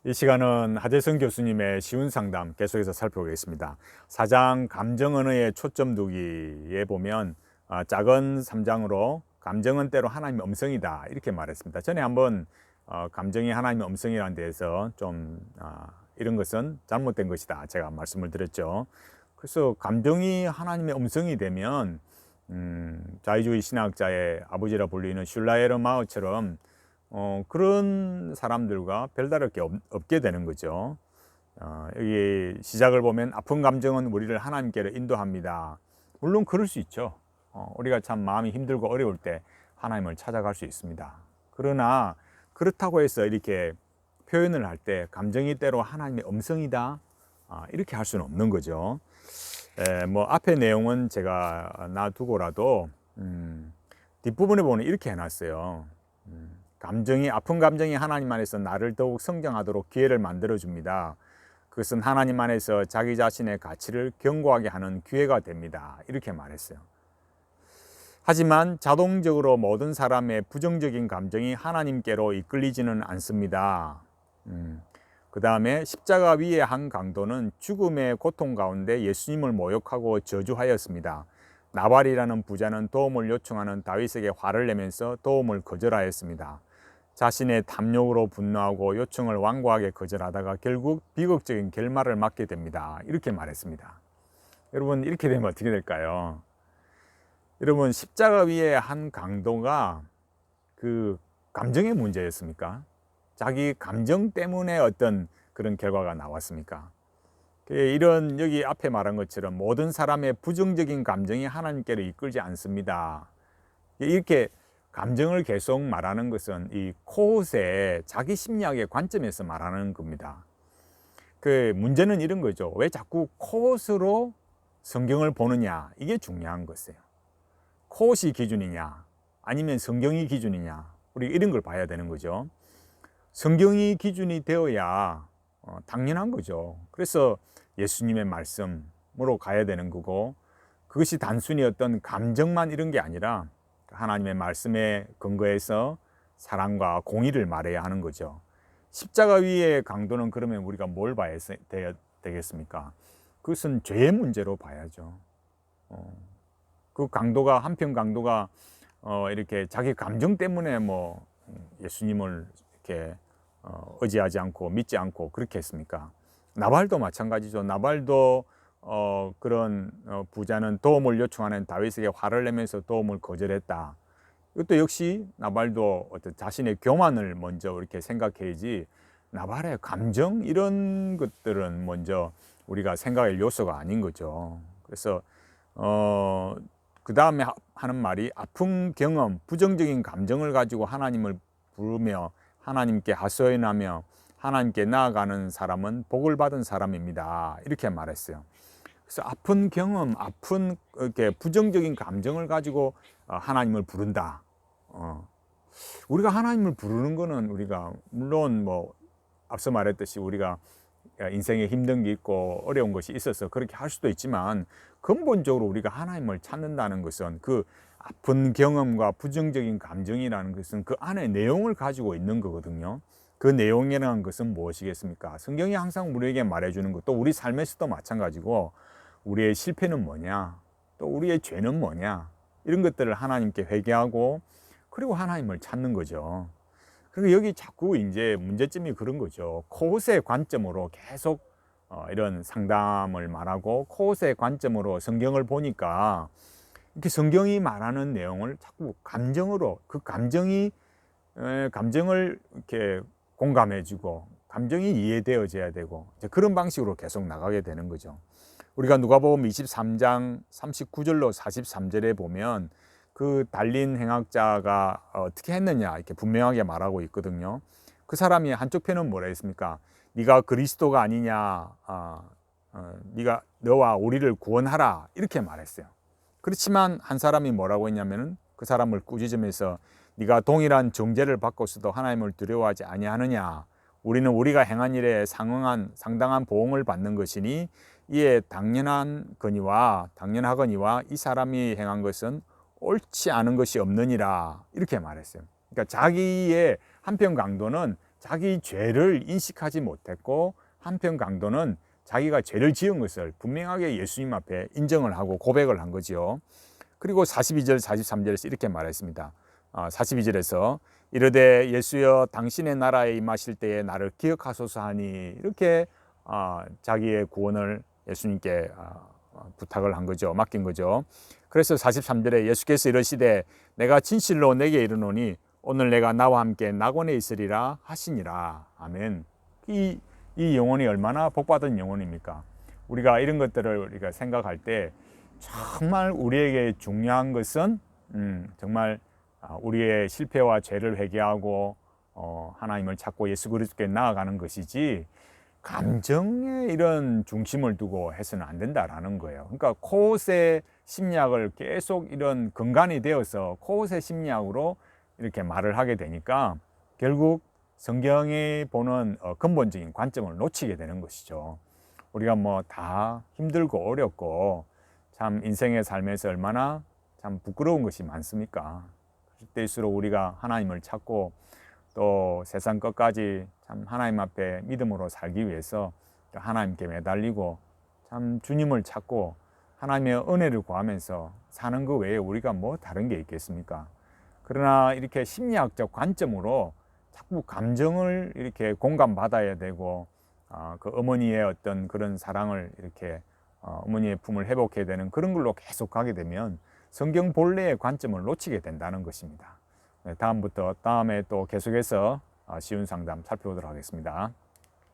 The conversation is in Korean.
이 시간은 하재성 교수님의 쉬운 상담 계속해서 살펴보겠습니다. 4장 감정 언어에 초점 두기에 보면 작은 3장으로 감정은 때로 하나님의 음성이다 이렇게 말했습니다. 전에 한번 감정이 하나님의 음성이라는 데에서 좀 이런 것은 잘못된 것이다 제가 말씀을 드렸죠. 그래서 감정이 하나님의 음성이 되면 자유주의 신학자의 아버지라 불리는 슐라에르 마우처럼 그런 사람들과 별다를 게 없게 되는 거죠. 여기 시작을 보면 아픈 감정은 우리를 하나님께로 인도합니다. 물론 그럴 수 있죠. 우리가 참 마음이 힘들고 어려울 때 하나님을 찾아갈 수 있습니다. 그러나 그렇다고 해서 이렇게 표현을 할 때 감정이 때로 하나님의 음성이다 이렇게 할 수는 없는 거죠. 뭐 앞에 내용은 제가 놔두고라도 뒷부분에 보면 이렇게 해놨어요. 아픈 감정이 하나님 안에서 나를 더욱 성장하도록 기회를 만들어 줍니다. 그것은 하나님 안에서 자기 자신의 가치를 견고하게 하는 기회가 됩니다. 이렇게 말했어요. 하지만 자동적으로 모든 사람의 부정적인 감정이 하나님께로 이끌리지는 않습니다. 그 다음에 십자가 위의 한 강도는 죽음의 고통 가운데 예수님을 모욕하고 저주하였습니다. 나발이라는 부자는 도움을 요청하는 다윗에게 화를 내면서 도움을 거절하였습니다. 자신의 탐욕으로 분노하고 요청을 완고하게 거절하다가 결국 비극적인 결말을 맞게 됩니다. 이렇게 말했습니다. 여러분, 이렇게 되면 어떻게 될까요? 여러분, 십자가 위의 한 강도가 그 감정의 문제였습니까? 자기 감정 때문에 어떤 그런 결과가 나왔습니까? 이런 여기 앞에 말한 것처럼 모든 사람의 부정적인 감정이 하나님께로 이끌지 않습니다. 이렇게 감정을 계속 말하는 것은 이 코옷의 자기 심리학의 관점에서 말하는 겁니다. 그 문제는 이런 거죠. 왜 자꾸 코옷으로 성경을 보느냐? 이게 중요한 것이에요. 코옷이 기준이냐? 아니면 성경이 기준이냐? 우리 이런 걸 봐야 되는 거죠. 성경이 기준이 되어야 당연한 거죠. 그래서 예수님의 말씀으로 가야 되는 거고, 그것이 단순히 어떤 감정만 이런 게 아니라 하나님의 말씀에 근거해서 사랑과 공의를 말해야 하는 거죠. 십자가 위의 강도는 그러면 우리가 뭘 봐야 되겠습니까? 그것은 죄의 문제로 봐야죠. 그 강도가 한편 강도가 이렇게 자기 감정 때문에 뭐 예수님을 이렇게 의지하지 않고 믿지 않고 그렇게 했습니까? 나발도 마찬가지죠. 나발도 그런 부자는 도움을 요청하는 다윗에게 화를 내면서 도움을 거절했다. 이것도 역시 나발도 어떤 자신의 교만을 먼저 이렇게 생각해야지 나발의 감정 이런 것들은 먼저 우리가 생각할 요소가 아닌 거죠. 그래서 그 다음에 하는 말이 아픈 경험, 부정적인 감정을 가지고 하나님을 부르며 하나님께 하소연하며 하나님께 나아가는 사람은 복을 받은 사람입니다. 이렇게 말했어요. 그래서 아픈 경험, 아픈 이렇게 부정적인 감정을 가지고 하나님을 부른다. 우리가 하나님을 부르는 거는 우리가 물론 뭐 앞서 말했듯이 우리가 인생에 힘든 게 있고 어려운 것이 있어서 그렇게 할 수도 있지만 근본적으로 우리가 하나님을 찾는다는 것은 그 아픈 경험과 부정적인 감정이라는 것은 그 안에 내용을 가지고 있는 거거든요. 그 내용이라는 것은 무엇이겠습니까? 성경이 항상 우리에게 말해주는 것, 또 우리 삶에서도 마찬가지고 우리의 실패는 뭐냐, 또 우리의 죄는 뭐냐, 이런 것들을 하나님께 회개하고 그리고 하나님을 찾는 거죠. 그리고 여기 자꾸 이제 문제점이 그런 거죠. 코옷의 관점으로 계속 이런 상담을 말하고 코옷의 관점으로 성경을 보니까 이렇게 성경이 말하는 내용을 자꾸 감정으로 그 감정을 이렇게 공감해주고 감정이 이해되어져야 되고 그런 방식으로 계속 나가게 되는 거죠. 우리가 누가복음 23장 39절로 43절에 보면 그 달린 행악자가 어떻게 했느냐 이렇게 분명하게 말하고 있거든요. 그 사람이 한쪽 편은 뭐라 했습니까? 네가 그리스도가 아니냐, 네가 너와 우리를 구원하라 이렇게 말했어요. 그렇지만 한 사람이 뭐라고 했냐면은 그 사람을 꾸짖으면서 네가 동일한 정죄를 받고서도 하나님을 두려워하지 아니하느냐? 우리는 우리가 행한 일에 상당한 보응을 받는 것이니 이에 당연하거니와 이 사람이 행한 것은 옳지 않은 것이 없느니라 이렇게 말했어요. 그러니까 자기의 한편 강도는 자기 죄를 인식하지 못했고, 한편 강도는 자기가 죄를 지은 것을 분명하게 예수님 앞에 인정을 하고 고백을 한 거죠. 그리고 42절, 43절에서 이렇게 말했습니다. 42절에서 이르되 예수여 당신의 나라에 임하실 때에 나를 기억하소서 하니, 이렇게 자기의 구원을 예수님께 부탁을 한 거죠. 맡긴 거죠. 그래서 43절에 예수께서 이르시되 내가 진실로 내게 이르노니 오늘 내가 나와 함께 낙원에 있으리라 하시니라. 아멘. 이 영혼이 얼마나 복받은 영혼입니까? 우리가 이런 것들을 우리가 생각할 때 정말 우리에게 중요한 것은 정말 우리의 실패와 죄를 회개하고 하나님을 찾고 예수 그리스도께 나아가는 것이지, 감정에 이런 중심을 두고 해서는 안 된다라는 거예요. 그러니까 코옷의 심리학을 계속 이런 근간이 되어서 코옷의 심리학으로 이렇게 말을 하게 되니까 결국 성경이 보는 근본적인 관점을 놓치게 되는 것이죠. 우리가 뭐 다 힘들고 어렵고 참 인생의 삶에서 얼마나 참 부끄러운 것이 많습니까? 그때일수록 우리가 하나님을 찾고 또 세상 끝까지 참 하나님 앞에 믿음으로 살기 위해서 하나님께 매달리고 참 주님을 찾고 하나님의 은혜를 구하면서 사는 것 외에 우리가 뭐 다른 게 있겠습니까? 그러나 이렇게 심리학적 관점으로 자꾸 감정을 이렇게 공감받아야 되고 그 어머니의 어떤 그런 사랑을 이렇게 어머니의 품을 회복해야 되는 그런 걸로 계속 가게 되면 성경 본래의 관점을 놓치게 된다는 것입니다. 다음에 또 계속해서 쉬운 상담 살펴보도록 하겠습니다.